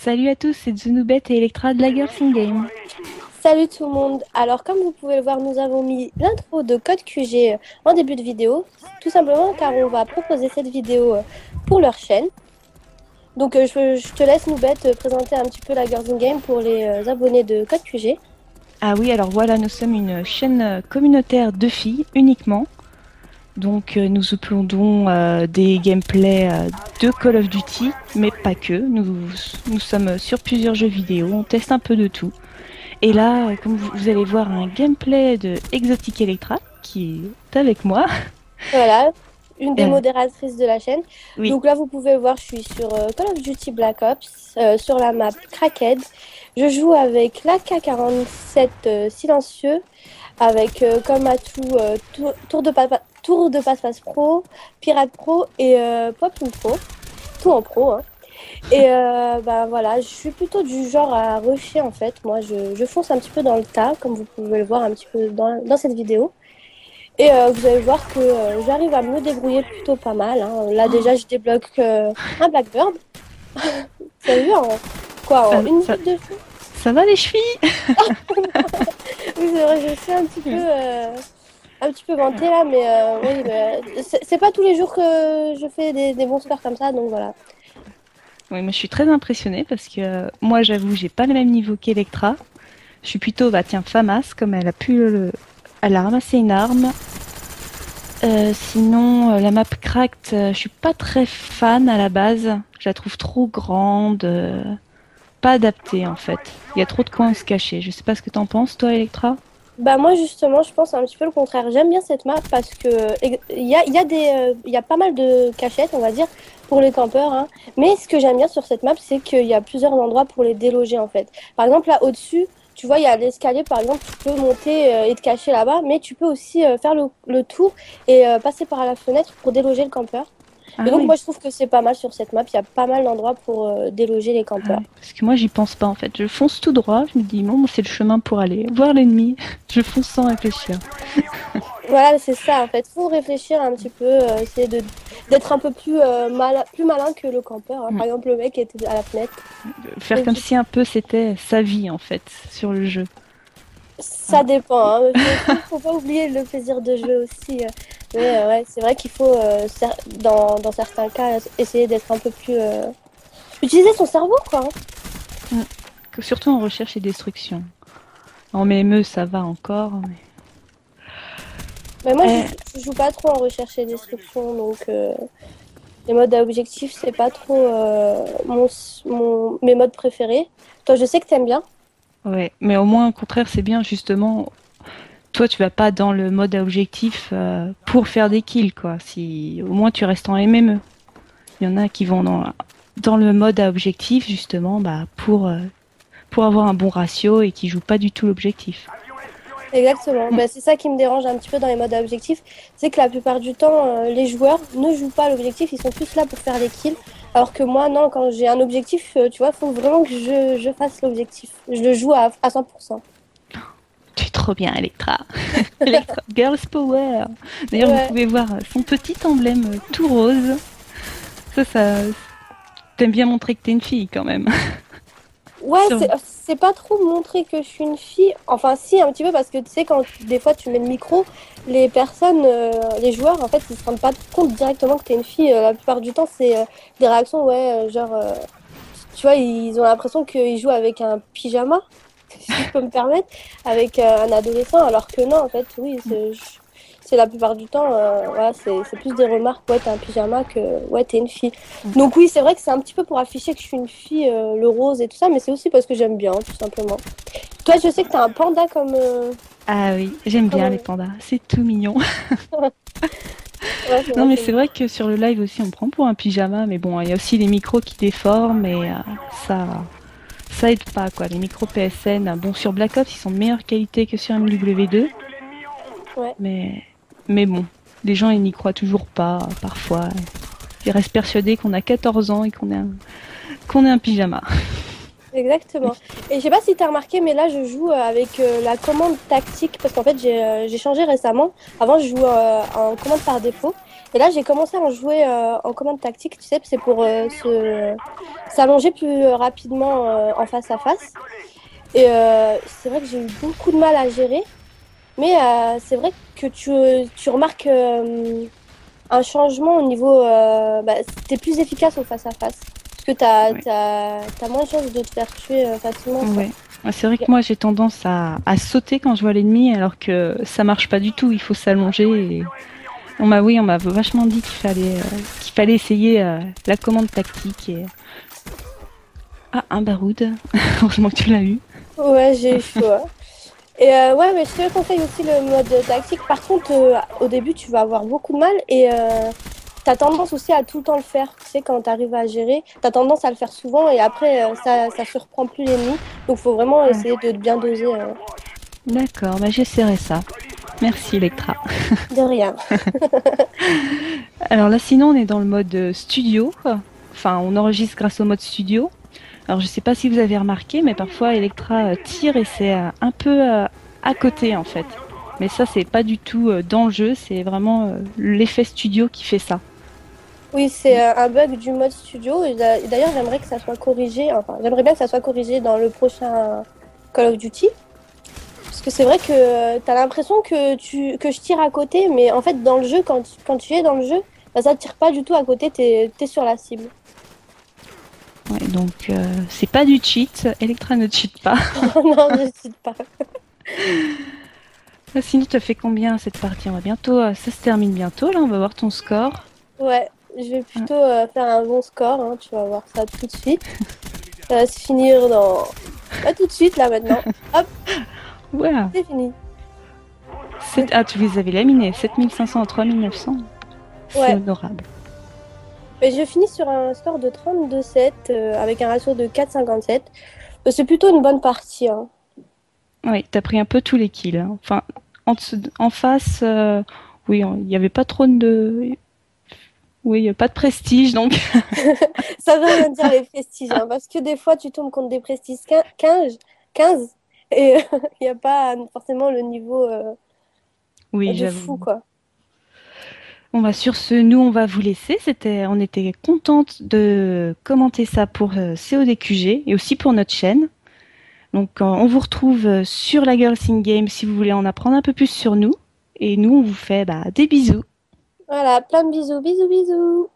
Salut à tous, c'est Zunubet et Electra de la Girls in Game. Salut tout le monde. Alors comme vous pouvez le voir, nous avons mis l'intro de Code QG en début de vidéo, tout simplement car on va proposer cette vidéo pour leur chaîne. Donc je te laisse Noubet présenter un petit peu la Girls in Game pour les abonnés de Code QG. Ah oui, alors voilà, nous sommes une chaîne communautaire de filles uniquement. Donc nous uploadons des gameplays de Call of Duty, mais pas que. Nous sommes sur plusieurs jeux vidéo, on teste un peu de tout. Et là, comme vous allez voir un gameplay de Exotic Electra qui est avec moi. Voilà, une des Euh, modératrices de la chaîne. oui, Donc là vous pouvez voir, je suis sur Call of Duty Black Ops, sur la map Crackhead. Je joue avec l'AK-47 silencieux, avec comme atout tour de passe-passe pro, pirate pro et popping pro, tout en pro, hein. Et bah voilà, je suis plutôt du genre à rusher en fait. Moi, je fonce un petit peu dans le tas, comme vous pouvez le voir un petit peu dans cette vidéo. Et vous allez voir que j'arrive à me débrouiller plutôt pas mal, hein. Là déjà, je débloque un Blackbird. Sérieux, quoi, ça, en une ça, minute de jeu? ça va les chevilles? Oui, c'est vrai, je suis un petit peu vantée là, mais oui, mais c'est pas tous les jours que je fais des bons scores comme ça, donc voilà. Oui, moi je suis très impressionnée parce que moi j'avoue, j'ai pas le même niveau qu'Electra. Je suis plutôt, bah tiens, Famas, comme elle a pu elle a ramassé une arme. Sinon, la map cracked, je suis pas très fan à la base. Je la trouve trop grande, pas adaptée en fait. Il y a trop de coins où se cacher. Je sais pas ce que t'en penses, toi, Electra? Bah moi justement, je pense un petit peu le contraire. J'aime bien cette map parce que il y a pas mal de cachettes, on va dire, pour les campeurs, hein. Mais ce que j'aime bien sur cette map, c'est qu'il y a plusieurs endroits pour les déloger en fait. Par exemple là au-dessus, tu vois, il y a l'escalier par exemple, tu peux monter et te cacher là-bas, mais tu peux aussi faire le tour et passer par la fenêtre pour déloger le campeur. Et Ah donc oui. moi je trouve que c'est pas mal sur cette map, il y a pas mal d'endroits pour déloger les Ah campeurs. oui. Parce que moi, j'y pense pas en fait. Je fonce tout droit. Je me dis, bon, c'est le chemin pour aller voir l'ennemi. Je fonce sans réfléchir. Voilà, c'est ça en fait. Faut réfléchir un petit peu, essayer d'être un peu plus, plus malin que le campeur, hein. Mm. Par exemple, le mec était à la fenêtre. Faire Et comme du- si un peu c'était sa vie en fait sur le jeu. Ça Ah. dépend, hein. Faut pas oublier le plaisir de jeu aussi. Mais ouais, c'est vrai qu'il faut, dans certains cas, essayer d'être un peu plus. Utiliser son cerveau, quoi, hein. Mm. Surtout en recherche et destruction. En MME, ça va encore. Mais moi, Mais... je joue pas trop en recherche et destruction, donc les modes à objectif, c'est pas trop mes modes préférés. Toi, je sais que t'aimes bien. Ouais, mais au moins, au contraire, c'est bien, justement. Toi, tu vas pas dans le mode à objectif pour faire des kills, quoi. Si au moins tu restes en MME. Il y en a qui vont dans le mode à objectif, justement, bah, pour avoir un bon ratio et qui jouent pas du tout l'objectif. Exactement. Mm. Ben, c'est ça qui me dérange un petit peu dans les modes à objectif, c'est que la plupart du temps, les joueurs ne jouent pas à l'objectif, ils sont plus là pour faire des kills. Alors que moi, non, quand j'ai un objectif, tu vois, il faut vraiment que je fasse l'objectif. Je le joue à 100%. Tu es trop bien, Electra. Electra Girls Power. D'ailleurs, vous Ouais, pouvez voir son petit emblème tout rose. Ça, t'aimes bien montrer que t'es une fille quand même. ouais, Sur... c'est pas trop montrer que je suis une fille. Enfin, si, un petit peu, parce que tu sais, quand des fois tu mets le micro, les personnes, les joueurs, en fait, ils se rendent pas compte directement que t'es une fille. La plupart du temps, c'est des réactions, ouais, genre. Tu vois, ils ont l'impression qu'ils jouent avec un pyjama, si je peux me permettre, avec un adolescent, alors que non, en fait, oui, c'est la plupart du temps, voilà, c'est plus des remarques, ouais, t'es un pyjama que, ouais, t'es une fille. Donc oui, c'est vrai que c'est un petit peu pour afficher que je suis une fille, le rose et tout ça, mais c'est aussi parce que j'aime bien, tout simplement. Toi, je sais que t'as un panda comme... Ah oui, j'aime comme bien les pandas. C'est tout mignon. Ouais, c'est Non, vrai mais que... c'est vrai que sur le live aussi, on prend pour un pyjama, mais bon, il y a aussi les micros qui déforment et ça, ça aide pas, quoi. Les micros PSN, bon, sur Black Ops, ils sont de meilleure qualité que sur MW2, Ouais. mais, mais bon, les gens, ils n'y croient toujours pas, parfois. Ils restent persuadés qu'on a 14 ans et qu'on est un pyjama. Exactement. Et je sais pas si tu as remarqué, mais là, je joue avec la commande tactique parce qu'en fait, j'ai changé récemment. Avant, je jouais en commande par défaut. Et là, j'ai commencé à en jouer en commande tactique, tu sais, c'est pour s'allonger plus rapidement en face à face. Et c'est vrai que j'ai eu beaucoup de mal à gérer, mais c'est vrai que tu remarques un changement au niveau. Bah, t'es plus efficace au face à face. Parce que Ouais. t'as moins de chances de te faire tuer facilement, quoi. Ouais. Ouais, c'est vrai que moi j'ai tendance à sauter quand je vois l'ennemi alors que ça marche pas du tout. Il faut s'allonger. Et... oui, on m'a vachement dit qu'il fallait essayer la commande tactique. Et... Ah, un baroud. Heureusement que tu l'as eu. Ouais, j'ai eu chaud, hein. Et ouais, mais je te conseille aussi le mode tactique. Par contre, au début, tu vas avoir beaucoup de mal et t'as tendance aussi à tout le temps le faire. Tu sais, quand t'arrives à gérer, t'as tendance à le faire souvent et après, ça surprend plus l'ennemi. Donc, faut vraiment Ouais. essayer de bien doser. D'accord, bah j'essaierai ça. Merci Electra. De rien. Alors là, sinon, on est dans le mode studio. Enfin, on enregistre grâce au mode studio. Alors, je sais pas si vous avez remarqué, mais parfois Electra tire et c'est un peu à côté en fait. Mais ça, c'est pas du tout dans le jeu, c'est vraiment l'effet studio qui fait ça. Oui, c'est un bug du mode studio. Et d'ailleurs, j'aimerais que ça soit corrigé. Enfin, j'aimerais bien que ça soit corrigé dans le prochain Call of Duty. Parce que c'est vrai que tu as l'impression que je tire à côté, mais en fait, dans le jeu, quand tu es dans le jeu, bah, ça ne tire pas du tout à côté, tu es sur la cible. Ouais, donc, c'est pas du cheat. Electra ne cheat pas. Non, je ne cite pas. Sinon, tu as fait combien cette partie? On va bientôt, ça se termine bientôt. Là, on va voir ton score. Ouais, je vais Ah, plutôt faire un bon score, hein, tu vas voir ça tout de suite. Ça va se finir dans... Pas tout de suite, là, maintenant. Hop, ouais. c'est fini. Ah, tu les avais laminés. 7500 à 3900. C'est Ouais, honorable. mais je finis sur un score de 32-7 avec un ratio de 4,57. C'est plutôt une bonne partie, hein. Oui, t'as pris un peu tous les kills, hein. Enfin, en face, oui, il n'y avait pas trop de... Oui, il y a pas de prestige, donc... Ça veut rien dire les prestiges, hein, parce que des fois, tu tombes contre des prestiges 15 et il n'y a pas forcément le niveau Oui, de j'avoue. fou, quoi. Bon, bah, sur ce, nous, on va vous laisser. On était contente de commenter ça pour CODQG et aussi pour notre chaîne. Donc, on vous retrouve sur la Girls in Game si vous voulez en apprendre un peu plus sur nous. Et nous, on vous fait bah, des bisous. Voilà, plein de bisous, bisous, bisous.